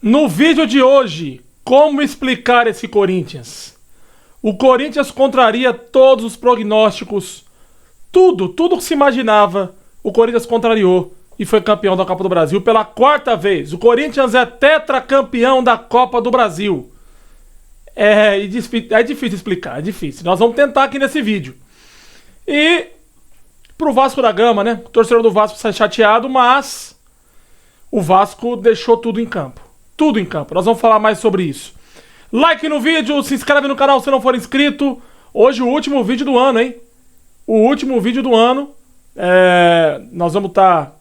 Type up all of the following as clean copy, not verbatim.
No vídeo de hoje, como explicar esse Corinthians? O Corinthians contraria todos os prognósticos, tudo que se imaginava, o Corinthians contrariou e foi campeão da Copa do Brasil pela quarta vez. O Corinthians é tetracampeão da Copa do Brasil. É difícil explicar, é difícil. Nós vamos tentar aqui nesse vídeo. E pro Vasco da Gama, né? O torcedor do Vasco sai chateado, mas o Vasco deixou tudo em campo. Tudo em campo. Nós vamos falar mais sobre isso. Like no vídeo, se inscreve no canal se não for inscrito. Hoje o último vídeo do ano, hein? O último vídeo do ano. Nós vamos estar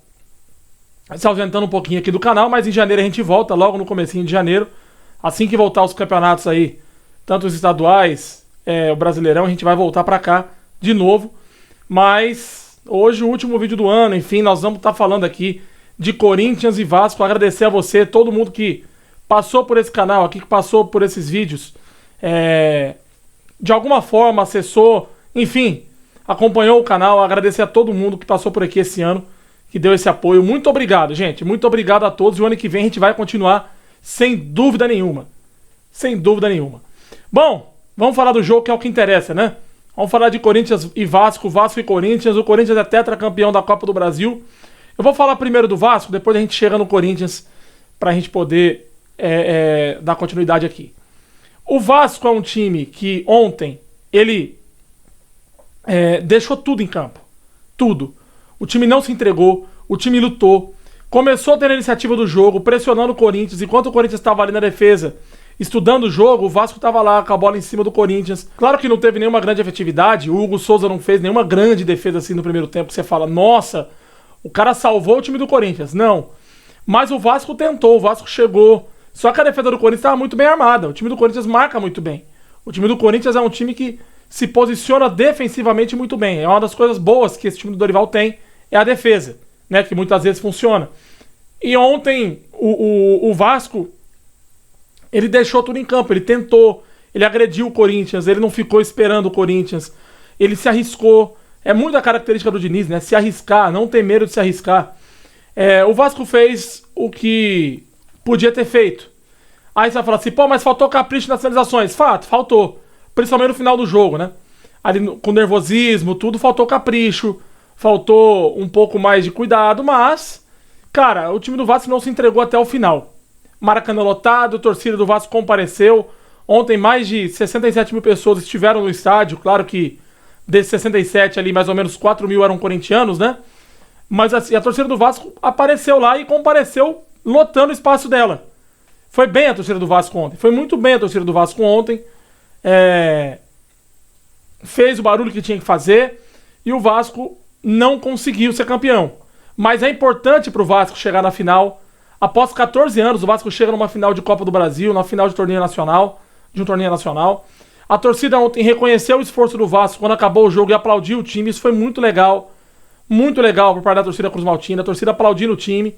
se ausentando um pouquinho aqui do canal, mas em janeiro a gente volta, logo no comecinho de janeiro. Assim que voltar os campeonatos aí, tanto os estaduais, o Brasileirão, a gente vai voltar pra cá de novo. Mas hoje o último vídeo do ano, enfim, nós vamos estar falando aqui de Corinthians e Vasco. Agradecer a você, todo mundo que passou por esse canal aqui, que passou por esses vídeos, de alguma forma acessou, enfim, acompanhou o canal. Agradecer a todo mundo que passou por aqui esse ano, que deu esse apoio. Muito obrigado, gente, muito obrigado a todos. E o ano que vem a gente vai continuar sem dúvida nenhuma. Sem dúvida nenhuma. Bom, vamos falar do jogo, que é o que interessa, né? Vamos falar de Corinthians e Vasco, Vasco e Corinthians. O Corinthians é tetracampeão da Copa do Brasil. Eu vou falar primeiro do Vasco, depois a gente chega no Corinthians pra gente poder dar continuidade aqui. O Vasco é um time que ontem ele deixou tudo em campo. Tudo. O time não se entregou, o time lutou, começou a ter a iniciativa do jogo, pressionando o Corinthians. Enquanto o Corinthians estava ali na defesa, estudando o jogo, o Vasco estava lá com a bola em cima do Corinthians. Claro que não teve nenhuma grande efetividade, o Hugo Souza não fez nenhuma grande defesa assim no primeiro tempo, que você fala, nossa, o cara salvou o time do Corinthians. Não. Mas o Vasco tentou, o Vasco chegou. Só que a defesa do Corinthians estava muito bem armada. O time do Corinthians marca muito bem. O time do Corinthians é um time que se posiciona defensivamente muito bem. É uma das coisas boas que esse time do Dorival tem, é a defesa, né? Que muitas vezes funciona. E ontem o Vasco, ele deixou tudo em campo. Ele tentou, ele agrediu o Corinthians, ele não ficou esperando o Corinthians. Ele se arriscou. É muito a característica do Diniz, né? Se arriscar, não ter medo de se arriscar. O Vasco fez o que podia ter feito. Aí você vai falar assim, pô, mas faltou capricho nas finalizações. Fato, faltou. Principalmente no final do jogo, né? Ali com nervosismo, tudo, faltou capricho. Faltou um pouco mais de cuidado, mas, cara, o time do Vasco não se entregou até o final. Maracanã lotado, a torcida do Vasco compareceu. Ontem mais de 67 mil pessoas estiveram no estádio. Claro que desses 67 ali, mais ou menos 4 mil eram corintianos, né? Mas assim, a torcida do Vasco apareceu lá e compareceu lotando o espaço dela. Foi bem a torcida do Vasco ontem. Foi muito bem a torcida do Vasco ontem. Fez o barulho que tinha que fazer. E o Vasco não conseguiu ser campeão. Mas é importante pro Vasco chegar na final. Após 14 anos, o Vasco chega numa final de Copa do Brasil, na final de torneio nacional, de um torneio nacional. A torcida ontem reconheceu o esforço do Vasco quando acabou o jogo e aplaudiu o time. Isso foi muito legal. Muito legal por parte da torcida Cruz Maltina. A torcida aplaudindo o time.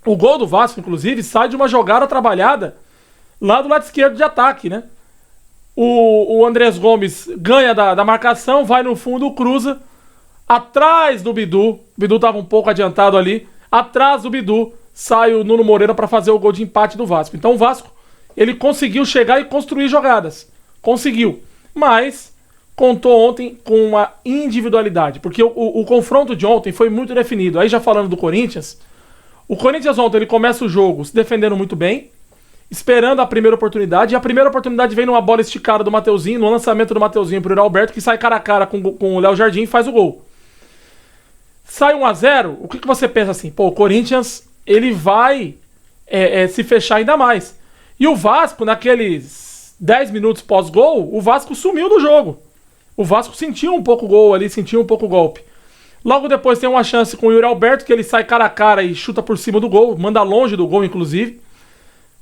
O gol do Vasco, inclusive, sai de uma jogada trabalhada lá do lado esquerdo de ataque, né? O Andrés Gomes ganha da marcação, vai no fundo, cruza. Atrás do Bidu. O Bidu estava um pouco adiantado ali. Atrás do Bidu sai o Nuno Moreira para fazer o gol de empate do Vasco. Então o Vasco, ele conseguiu chegar e construir jogadas. Conseguiu. Mas contou ontem com uma individualidade. Porque o confronto de ontem foi muito definido. Aí já falando do Corinthians. O Corinthians ontem ele começa o jogo se defendendo muito bem. Esperando a primeira oportunidade. E a primeira oportunidade vem numa bola esticada do Mateuzinho. No lançamento do Mateuzinho pro Alberto. Que sai cara a cara com o Léo Jardim e faz o gol. Sai 1-0. O que você pensa assim? Pô, o Corinthians ele vai se fechar ainda mais. E o Vasco, naqueles 10 minutos pós-gol, o Vasco sumiu do jogo. O Vasco sentiu um pouco o gol ali, sentiu um pouco o golpe. Logo depois tem uma chance com o Yuri Alberto, que ele sai cara a cara e chuta por cima do gol, manda longe do gol, inclusive.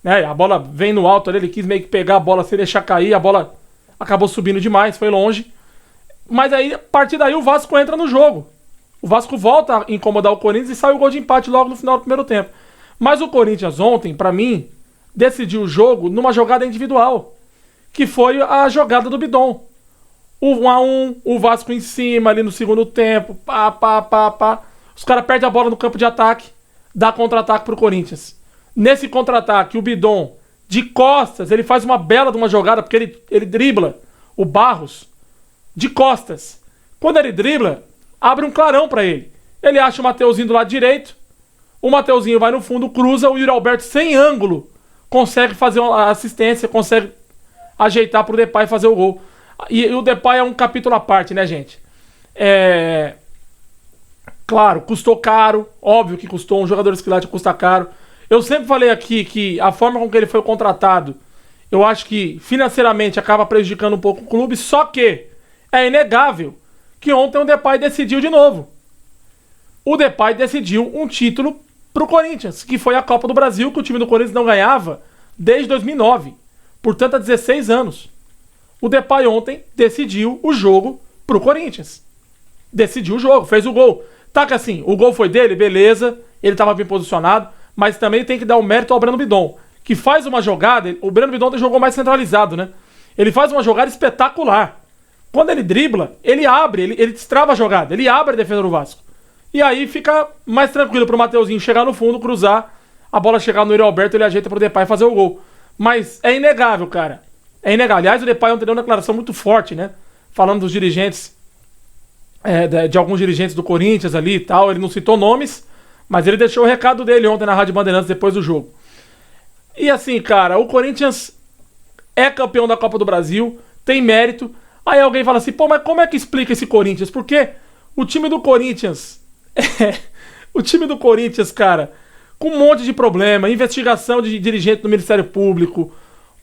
A bola vem no alto ali, ele quis meio que pegar a bola sem deixar cair, a bola acabou subindo demais, foi longe. Mas aí, a partir daí, o Vasco entra no jogo. O Vasco volta a incomodar o Corinthians e sai o gol de empate logo no final do primeiro tempo. Mas o Corinthians ontem, pra mim, decidiu o jogo numa jogada individual, que foi a jogada do Bidon. O 1-1, o Vasco em cima ali no segundo tempo, pá. Os caras perdem a bola no campo de ataque, dá contra-ataque pro Corinthians. Nesse contra-ataque, o Bidon, de costas, ele faz uma bela de uma jogada, porque ele dribla o Barros de costas. Quando ele dribla, abre um clarão pra ele. Ele acha o Mateuzinho do lado direito, o Mateuzinho vai no fundo, cruza, o Yuri Alberto sem ângulo consegue fazer uma assistência, consegue ajeitar pro Depay fazer o gol. E o Depay é um capítulo à parte, né, gente? Claro, custou caro, óbvio que custou, um jogador esquilate custa caro. Eu sempre falei aqui que a forma com que ele foi contratado, eu acho que financeiramente acaba prejudicando um pouco o clube, só que é inegável que ontem o Depay decidiu de novo. O Depay decidiu um título pro Corinthians, que foi a Copa do Brasil, que o time do Corinthians não ganhava desde 2009. Portanto, há 16 anos. O Depay ontem decidiu o jogo pro Corinthians. Decidiu o jogo, fez o gol. Tá que assim, o gol foi dele, beleza, ele tava bem posicionado, mas também tem que dar o mérito ao Breno Bidon, que faz uma jogada, o Breno Bidon jogou mais centralizado, né? Ele faz uma jogada espetacular. Quando ele dribla, ele abre, ele destrava a jogada, ele abre a defesa do Vasco. E aí fica mais tranquilo pro Mateuzinho chegar no fundo, cruzar, a bola chegar no Yuri Alberto, ele ajeita pro Depay fazer o gol. Mas é inegável, cara. É inegável. Aliás, o Depay ontem deu uma declaração muito forte, né? Falando dos dirigentes, de alguns dirigentes do Corinthians ali e tal. Ele não citou nomes, mas ele deixou o recado dele ontem na Rádio Bandeirantes depois do jogo. E assim, cara, o Corinthians é campeão da Copa do Brasil, tem mérito. Aí alguém fala assim, pô, mas como é que explica esse Corinthians? Porque o time do Corinthians... o time do Corinthians, cara, com um monte de problema, investigação de dirigente do Ministério Público,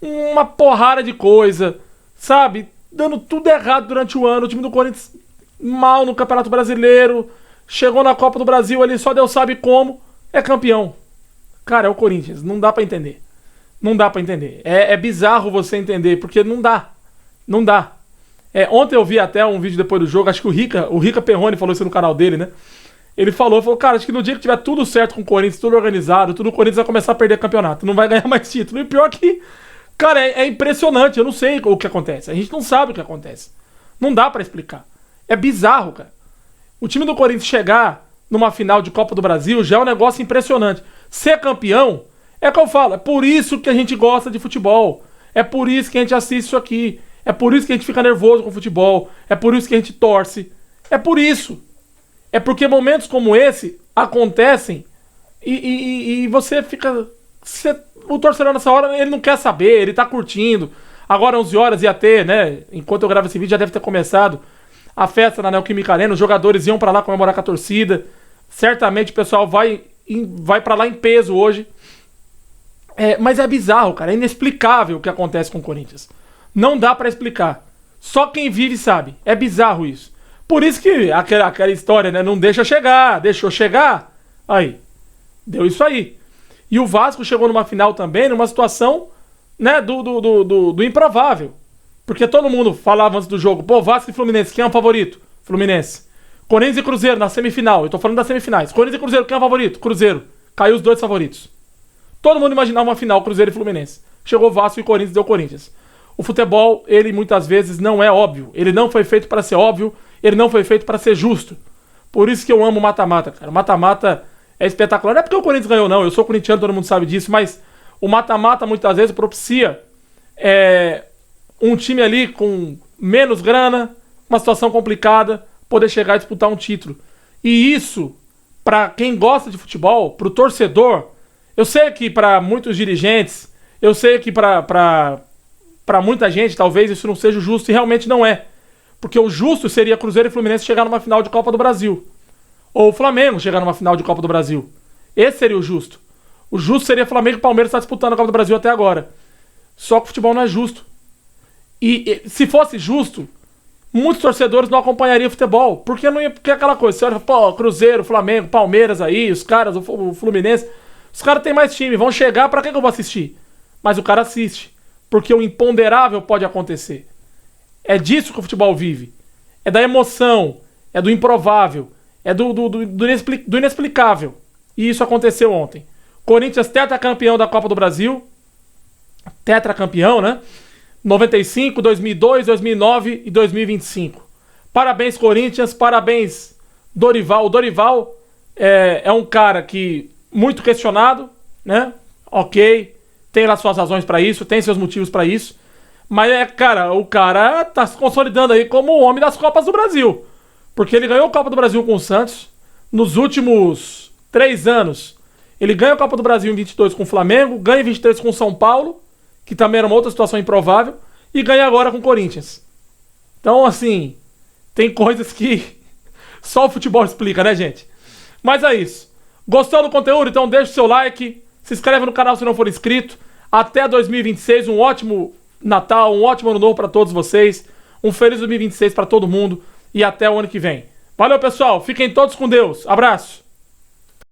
uma porrada de coisa, sabe? Dando tudo errado durante o ano. O time do Corinthians mal no Campeonato Brasileiro, chegou na Copa do Brasil ali, só Deus sabe como, é campeão. Cara, é o Corinthians, não dá pra entender. Não dá pra entender. É bizarro você entender, porque não dá. Não dá. Ontem eu vi até um vídeo depois do jogo, acho que o Rica Perrone falou isso no canal dele, né? Ele falou, cara, acho que no dia que tiver tudo certo com o Corinthians, tudo organizado, tudo, o Corinthians vai começar a perder campeonato, não vai ganhar mais título. E pior que, cara, é impressionante, eu não sei o que acontece, a gente não sabe o que acontece. Não dá pra explicar. É bizarro, cara. O time do Corinthians chegar numa final de Copa do Brasil já é um negócio impressionante. Ser campeão, é o que eu falo, é por isso que a gente gosta de futebol, é por isso que a gente assiste isso aqui, é por isso que a gente fica nervoso com o futebol, é por isso que a gente torce, é por isso. É porque momentos como esse acontecem e você fica... o torcedor nessa hora, ele não quer saber, ele tá curtindo. Agora 11 horas ia ter, né? Enquanto eu gravo esse vídeo já deve ter começado a festa na Neoquímica Arena. Os jogadores iam pra lá comemorar com a torcida. Certamente o pessoal vai pra lá em peso hoje. Mas é bizarro, cara. É inexplicável o que acontece com o Corinthians. Não dá pra explicar. Só quem vive sabe. É bizarro isso. Por isso que aquela história, né? Não deixa chegar. Deixou chegar. Aí. Deu isso aí. E o Vasco chegou numa final também, numa situação, né? Do improvável. Porque todo mundo falava antes do jogo, pô, Vasco e Fluminense, quem é o favorito? Fluminense. Corinthians e Cruzeiro na semifinal. Eu tô falando das semifinais. Corinthians e Cruzeiro, quem é o favorito? Cruzeiro. Caiu os dois favoritos. Todo mundo imaginava uma final, Cruzeiro e Fluminense. Chegou Vasco e Corinthians, deu Corinthians. O futebol, ele muitas vezes não é óbvio. Ele não foi feito para ser óbvio. Ele não foi feito para ser justo. Por isso que eu amo o mata-mata, cara. O mata-mata é espetacular. Não é porque o Corinthians ganhou, não. Eu sou corintiano, todo mundo sabe disso. Mas o mata-mata, muitas vezes, propicia um time ali com menos grana, uma situação complicada, poder chegar e disputar um título. E isso, para quem gosta de futebol, pro torcedor, eu sei que para muitos dirigentes, eu sei que para muita gente, talvez isso não seja justo, e realmente não é. Porque o justo seria Cruzeiro e Fluminense chegar numa final de Copa do Brasil. Ou o Flamengo chegar numa final de Copa do Brasil. Esse seria o justo. O justo seria Flamengo e Palmeiras estar disputando a Copa do Brasil até agora. Só que o futebol não é justo. E se fosse justo, muitos torcedores não acompanhariam o futebol. Porque não ia. Porque é aquela coisa, você olha, pô, Cruzeiro, Flamengo, Palmeiras aí, os caras, o Fluminense. Os caras têm mais time, vão chegar, pra que eu vou assistir? Mas o cara assiste. Porque o imponderável pode acontecer. É disso que o futebol vive. É da emoção, é do improvável, é do inexplicável. E isso aconteceu ontem. Corinthians tetracampeão da Copa do Brasil. Tetracampeão, né? 95, 2002, 2009 e 2025. Parabéns, Corinthians. Parabéns, Dorival. O Dorival é um cara que muito questionado, né? Ok, tem lá suas razões pra isso, tem seus motivos pra isso. Mas, cara, o cara tá se consolidando aí como o homem das Copas do Brasil. Porque ele ganhou a Copa do Brasil com o Santos. Nos últimos 3 anos, ele ganha a Copa do Brasil em 22 com o Flamengo, ganha em 23 com o São Paulo, que também era uma outra situação improvável, e ganha agora com o Corinthians. Então, assim, tem coisas que só o futebol explica, né, gente? Mas é isso. Gostou do conteúdo? Então deixa o seu like, se inscreve no canal se não for inscrito. Até 2026, um ótimo Natal, um ótimo ano novo pra todos vocês. Um feliz 2026 pra todo mundo e até o ano que vem. Valeu, pessoal. Fiquem todos com Deus. Abraço.